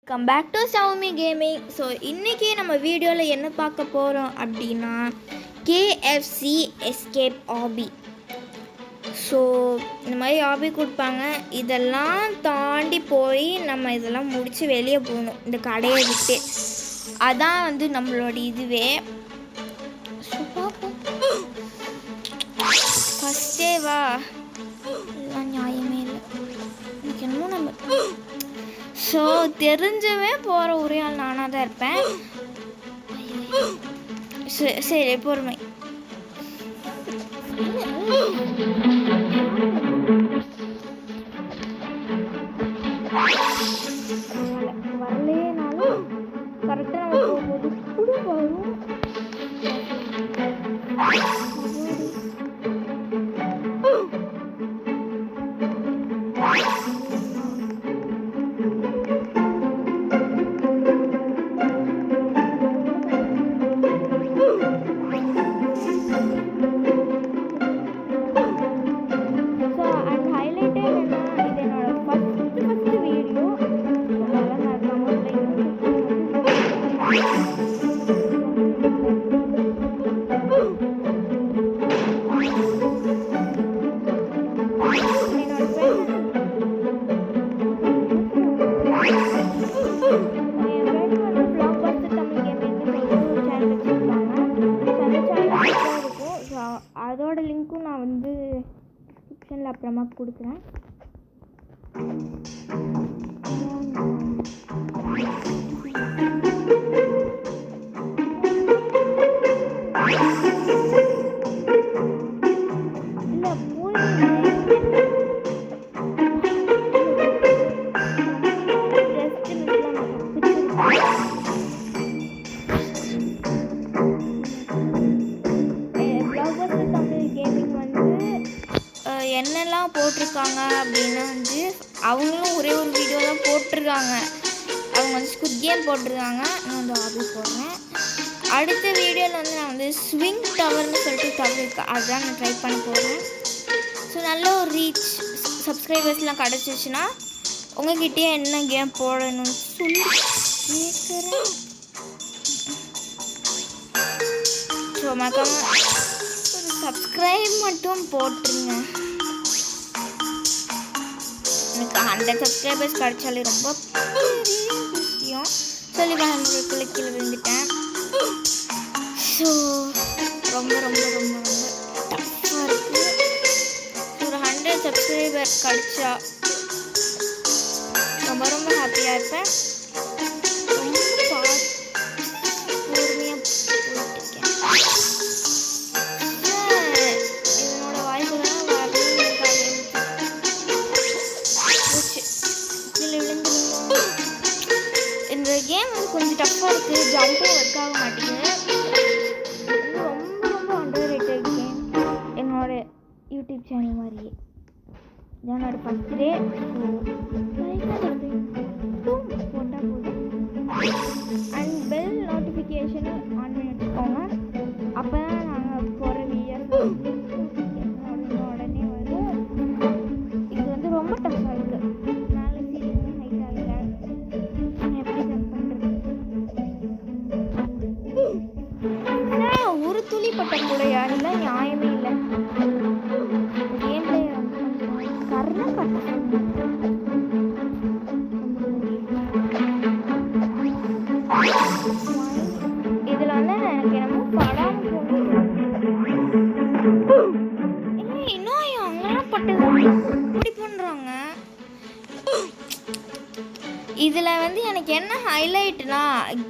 Come back to Soumi gaming. So இன்றைக்கி நம்ம வீடியோவில் என்ன பார்க்க போகிறோம் அப்படின்னா KFC எஸ்கேப் ஆபி. ஸோ இந்த மாதிரி ஆபி கொடுப்பாங்க. இதெல்லாம் தாண்டி போய் நம்ம இதெல்லாம் முடித்து வெளியே போகணும் இந்த கடையை விட்டு. அதான் வந்து நம்மளோட இதுவே. ஸோ பார்ப்போம். ஃபஸ்ட்டே வா, இதெல்லாம் நியாயமே இல்லை. எனக்கு என்னமோ நம்ம ஸோ தெரிஞ்சவே போகிற ஒரே ஆள் நானாக தான் இருப்பேன். சரி பொறுமை. வரலையேனாலும் கரெக்டாக நம்ம போகும்போது கூட வரும். அதோட லிங்க்கும் நான் வந்து டிஸ்கிரிப்ஷனில் அப்புறமா கொடுக்குறேன். என்னெல்லாம் போட்டிருக்காங்க அப்படின்னா வந்து அவங்களும் ஒரே ஒரு வீடியோ தான் போட்டிருக்காங்க. அவங்க வந்து ஸ்குட் கேம் போட்டிருக்காங்க. நான் வந்து ஆபி போடுறேன். அடுத்த வீடியோவில் வந்து நான் வந்து ஸ்விங் டவர்னு சொல்லிட்டு டவர் இருக்குது, அதுதான் நான் ட்ரை பண்ண போகிறேன். ஸோ நல்ல ஒரு ரீச் சப்ஸ்கிரைபர்ஸ்லாம் கிடச்சிச்சுன்னா உங்கள்கிட்டயே என்ன கேம் போடணும்னு சொல்லி கேட்குறேன். ஸோ மறக்காம ஒரு சப்ஸ்கிரைப் மட்டும் போட்டுருங்க. எனக்கு 100 சப்ஸ்கிரைபர்ஸ் கிடைச்சாலே ரொம்ப பெரிய விஷயம். சொல்லி 100 கீழே விழுந்துட்டேன். ஸோ ரொம்ப ரொம்ப ரொம்ப ரொம்ப டஃப்பாக இருக்குது. ஒரு 100 சப்ஸ்கிரைபர் கிடைச்சா ரொம்ப ரொம்ப ஹாப்பியாக இருப்பேன். ரொம்ப பொறுமையாக போயிட்டுருக்கேன். இதனோட வாய்ப்புகள்லாம் இந்த கேம் வந்து கொஞ்சம் டஃப்பாக இருக்குது. ஜம்பும் ஒர்க் ஆக மாட்டேங்குது. ரொம்ப ரொம்ப அண்டர் ரேட்டட் கேம். என்னோட யூடியூப் சேனல் மாதிரியே என்னோட ஃபஸ்ட் டே போட்டால் போதும். அண்ட் பெல் நோட்டிஃபிகேஷனை ஆன் பண்ணி வச்சுக்கோங்க. அப்போ தான் நாங்கள் போகிற வீடியோஸ் உடனே வரும். இது வந்து ரொம்ப டஃப்பாக இருக்குது. மேலே சீலிங் ஹைட் ஆகலை. எப்படி ஜம்ப் பண்ணுறது? ஒரு துளி பட்ட கூட யாரெல்லாம் நியாயமே இல்லை. கேம் பிளே வந்து கொஞ்சம் கர்ண கட்ட இதில் வந்து எனக்கு என்னமோ படம் இன்னும் அங்கெல்லாம் பட்டது இப்படி பண்ணுறாங்க. இதில் வந்து எனக்கு என்ன ஹைலைட்னா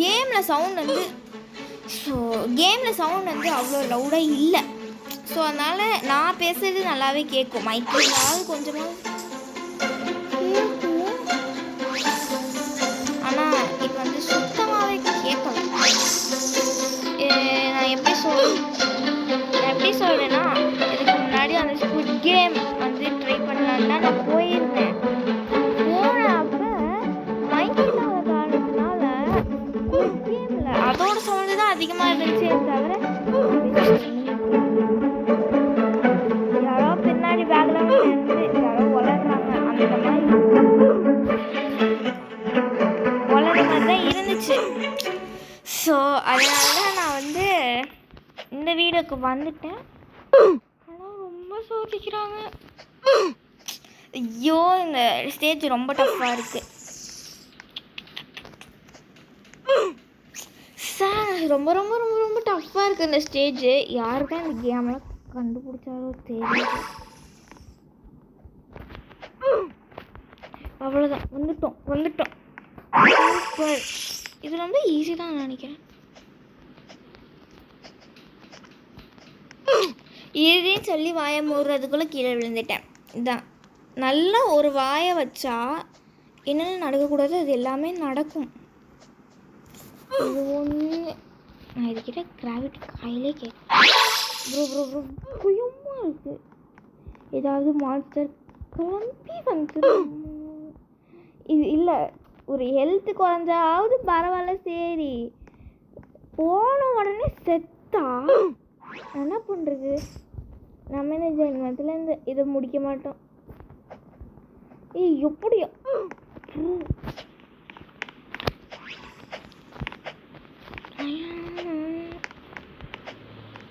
கேமில் சவுண்ட் வந்து அவ்வளோ லவுடாக இல்லை. ஸோ அதனால் நான் பேசுகிறது நல்லாவே கேட்கும். மைக்கில் கொஞ்சமாக கேட்கும். ஆனால் இப்போ வந்து சுத்தமாகவே கேட்கல. நான் எப்படி சொல்கிறேன்னா இதுக்கு முன்னாடி அந்த ஸ்குட் கேம் வந்து ட்ரை பண்ணலான்னு தான் நான் போயிருந்தேன். போனப்போ மைக்கில் காரணத்தினால ஸ்குட் கேமில் அதோட சவுண்டு தான் அதிகமாக இருந்துச்சே தவிர யாரோ பின்னாடி பேக்ரவுண்ட் இருந்து யாரோ வளர்றாங்க அந்த மாதிரி தான் இருந்துச்சு. ஸோ அதனால தான் நான் வந்து இந்த வீடியோக்கு வந்துட்டேன். ஆனால் ரொம்ப சோதிக்கிறாங்க. ஐயோ இந்த ஸ்டேஜ் ரொம்ப டஃப்பாக இருக்குது சார். ரொம்ப ரொம்ப ரொம்ப ரொம்ப டஃப்பாக இருக்குது இந்த ஸ்டேஜு. யாருக்கு தான் இந்த கேம்லாம் கண்டுபிடிச்சாலோ தெரியல. அவ்வளோதான், வந்துட்டோம். சூப்பர். இது ரொம்ப ஈஸி தான் நினைக்கிறேன். இதுன்னு சொல்லி வாயை மூடுறதுக்குள்ளே கீழே விழுந்துட்டேன். இதான் நல்லா ஒரு வாயை வச்சா என்னென்ன நடக்கக்கூடாது அது எல்லாமே நடக்கும். இது ஒன்று நான் இதுக்கிட்ட கிராவிட்டி காயிலே கேட்குறேன். ப்ரோ புயமாக இருக்குது. ஏதாவது மான்ஸ்டர் கிளம்பி வந்துடும். இது இல்லை, ஒரு ஹெல்த்து குறைஞ்சாவது பரவாயில்ல. சரி, போன உடனே செத்தா என்ன பண்ணுறது? நம்ம இந்த ஜென்மத்தில் இதை முடிக்க மாட்டோம். எப்படியோ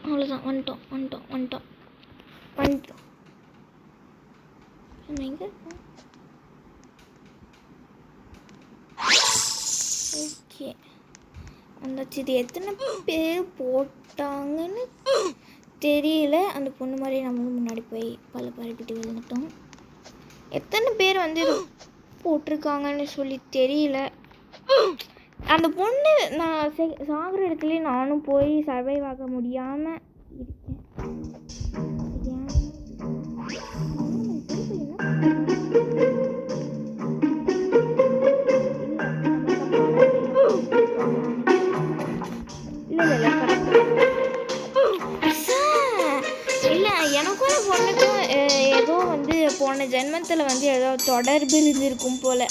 அவ்வளோதான். வந்துட்டோம். எங்கே இருக்கோம்? ஓகே வந்தாச்சு. இது எத்தனை பேர் போட்டாங்கன்னு தெரியல. அந்த பொண்ணு மாதிரி நம்மளும் முன்னாடி போய் பல பரப்பிட்டு விழுந்துட்டோம். எத்தனை பேர் வந்து இது போட்டிருக்காங்கன்னு சொல்லி தெரியல. அந்த பொண்ணு நான் சாகிற இடத்துலேயே நானும் போய் சர்வைவ் ஆக முடியாமல் இருக்கேன். இல்லை எனக்கும் பொண்ணுக்கும் ஏதோ வந்து போன ஜென்மத்தில் வந்து ஏதோ தொடர்பு இருந்திருக்கும் போல்.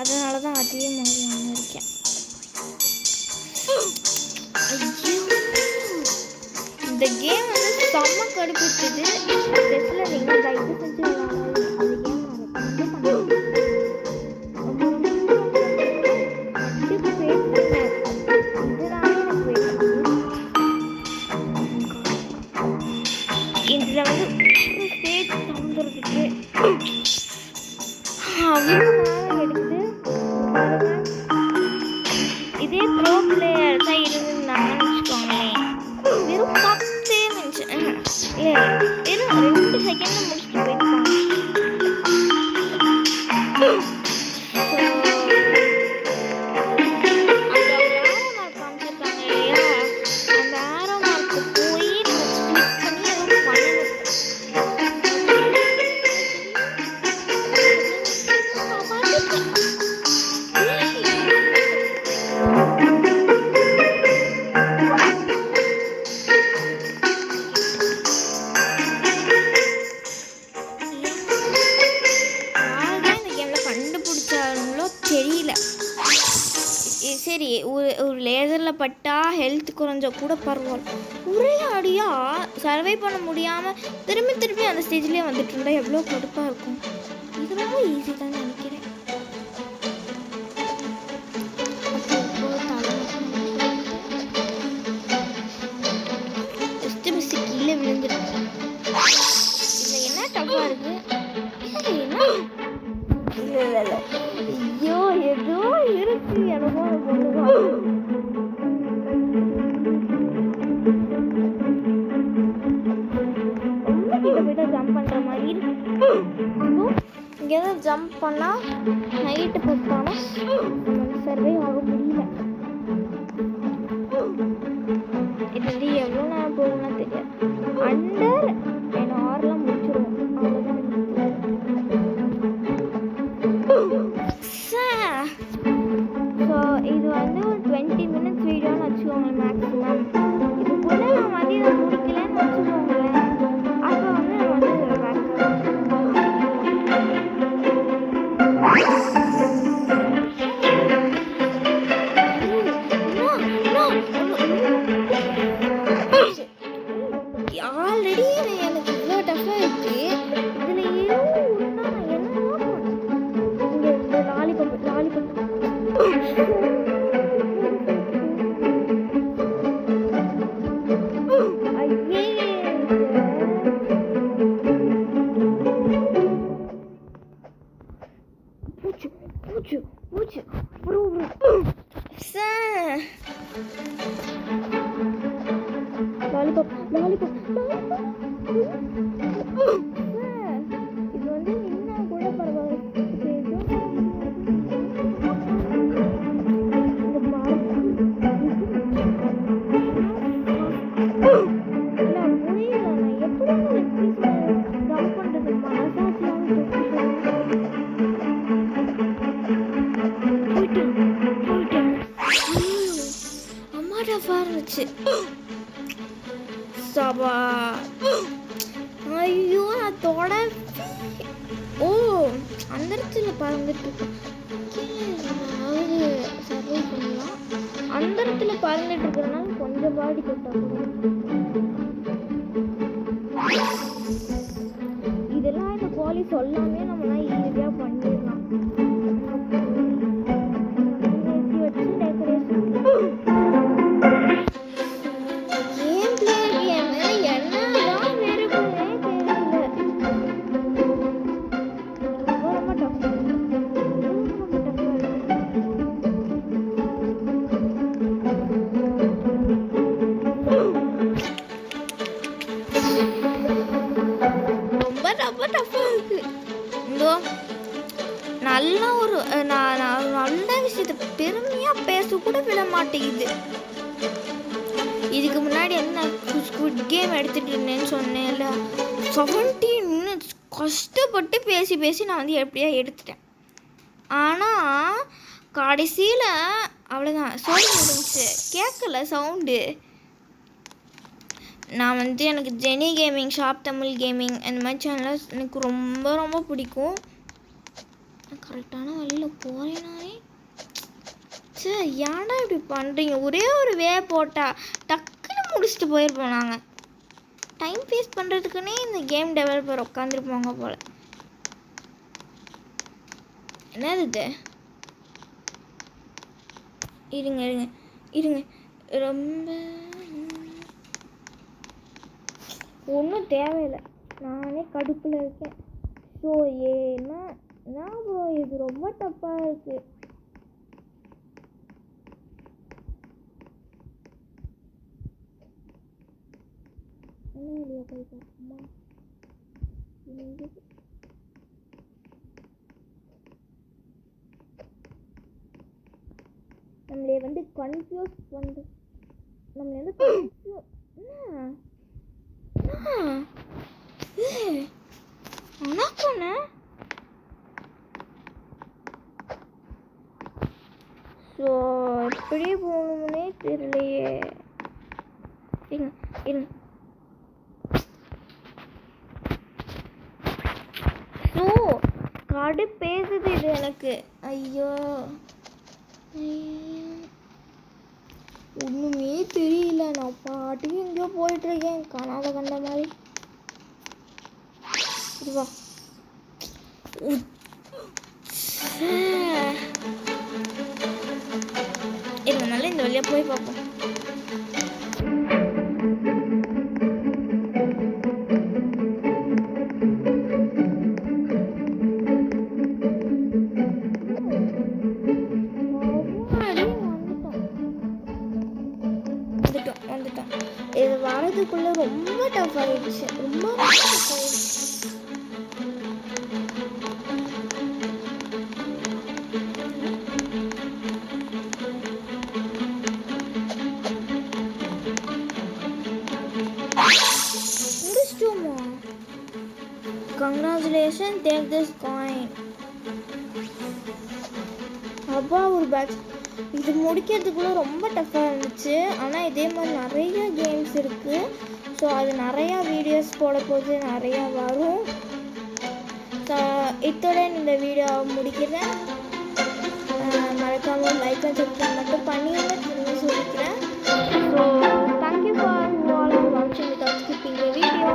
அதனால தான் அதே மாதிரி நான் இருக்கேன். இந்த கேம் வந்து செம்ம கடுப்பிட்டுது. டெஸ்ட்டில் நீங்கள் தயவு செஞ்சு விளையாடாது. அந்த கேம் இதில் வந்து ஸ்டேஜ் தந்துறதுக்கு அவ்வளோ நேரம் எடுத்து. இதே ப்ரோ பிளேயர் தான் இருந்திருந்தாங்கன்னு வச்சுக்கோங்களேன், வெறும் 10 நிமிஷம் இல்லை வெறும் 2 செகண்டில் முடிச்சுட்டு போயிருப்பாங்க. சரி, ஒரு லேசரில் பட்டால் ஹெல்த் குறைஞ்சா கூட பரவாயில்ல. ஒரே அடியாக சர்வை பண்ண முடியாமல் திருப்பி அந்த ஸ்டேஜ்லேயே வந்துட்டு இருந்தால் எவ்வளோ கடுப்பாக இருக்கும். இது ரொம்ப ஈஸி தான் நினைக்கிறேன். கீழே விழுந்துருக்கு. இதில் என்ன டஃப்பாக இருக்குது? இல்லை ஐயோ ஏதோ இருக்கு. எனக்கும் அது பொண்ணுதான். ரொம்ப கிட்ட போய்ட்டு ஜம்ப் பண்ணுற மாதிரி இருக்கு. இங்கே தான் ஜம்ப் பண்ணால் நைட்டு பத்தாமல் சர்வே ஆக முடியல. இது வந்து எவ்வளோ நேரம் போகும்னா தெரியாது. அண்டர் என்ன ஆறுலாம் முடிச்சிடுவோம். அவ்வளோதான். ஸோ இது வந்து ஒரு 20 மினிட்ஸ் வீடியோன்னு வச்சுக்கோங்களேன் மேக்ஸிமம். இதுக்குள்ளே நான் மதியம் முடிக்கலன்னு வச்சுக்கோங்களேன். அப்போ வந்து நான் வந்து ஆல்ரெடி எனக்கு இவ்வளோ டஃப்பாக இருக்குது. இதில் ஏதோ ஒன்றா நான் என்ன இங்கே லாலிபப் இது வந்து நின்னா கூட பரவாயில்ல. சபா ஐயோ நான் தொட ஓ அந்த இடத்துல பறந்துட்டு இருக்கேன். சர்வை பண்ணலாம். அந்த இடத்துல பறந்துட்டு இருக்கிறனால கொஞ்சம் பாடி போட்டா இதெல்லாம் இந்த கோழி சொல்லாமே நம்மளாம் ஈஸியா பண்ணிடலாம். வச்சு டெக்கரேஷன் நல்லா ஒரு நல்ல விஷயத்தை பெருமையாக பேச கூட விட மாட்டேங்குது. இதுக்கு முன்னாடி என்ன ஸ்குவிட் கேம் எடுத்துகிட்டு இருந்தேன்னு சொன்னேன்ல 17 minutes கஷ்டப்பட்டு பேசி பேசி நான் வந்து எப்படியா எடுத்துட்டேன். ஆனால் கடைசியில் அவ்வளோதான் சவுண்ட் முடிஞ்சிச்சு, கேட்கல சவுண்டு. நான் வந்து எனக்கு Jenny gaming, shop Tamil gaming அந்த மாதிரி சேனல்ஸ் எனக்கு ரொம்ப ரொம்ப பிடிக்கும். கரெக்டான வழியில் போகிறேனாலே சரி ஏன்டா இப்படி பண்ணுறீங்க? ஒரே ஒரு வே போட்டால் டக்குன்னு முடிச்சுட்டு போயிருப்போம். நாங்கள் டைம் வேஸ்ட் பண்ணுறதுக்குன்னே இந்த கேம் டெவலப்பர் உட்காந்துருப்பாங்க போல். என்னது இது? இருங்க இருங்க இருங்க ரொம்ப ஒன்றும் தேவையில்லை, நானே கடுப்பில் இருக்கேன். ஸோ ஏன்னா ப்ரோ இது ரொம்ப டஃப்பாக இருக்குது. என்ன இல்லையா போய் பார்ப்போமா? நம்மளே வந்து கன்ஃபியூஸ் பண்ணுறது, நம்மளே வந்து கன்ஃபியூஸ் ஸோ எப்படி போகணும்னே தெரியலையே. இருங்க ஸோ கடு பேசுது இது எனக்கு. ஐயோ ஒன்றுமே தெரியல, நான் பாட்டுக்கு எங்கேயோ போயிட்டுருக்கேன் காணாத கண்ட மாதிரி. இதுவா இருந்தாலும் இந்த வழியாக போய் பார்ப்போம். வந்துட்டோம். இது வரதுக்குள்ள ரொம்ப டஃப் ஆயிடுச்சு, ரொம்ப டஃப் ஆயிடுச்சு. Congratulations, take this coin. அப்பா ஒரு பேட்ச். இது முடிக்கிறதுக்குள்ள ரொம்ப டஃப்பாக இருந்துச்சு. ஆனால் இதே மாதிரி நிறைய கேம்ஸ் இருக்குது. ஸோ அது நிறையா வீடியோஸ் போட போது நிறையா வரும். ஸோ இத்துடன் இந்த வீடியோ முடிக்கிறேன். மறக்காமல் லைக் அண்ட் சப்ஸ்கிரைப் மட்டும் பண்ணிடுங்க, திரும்ப சொல்லிக்கிறேன். ஸோ தேங்க்யூ ஃபார் வாட்சிங் வித்வுட் ஸ்கிப்பிங் தி வீடியோ.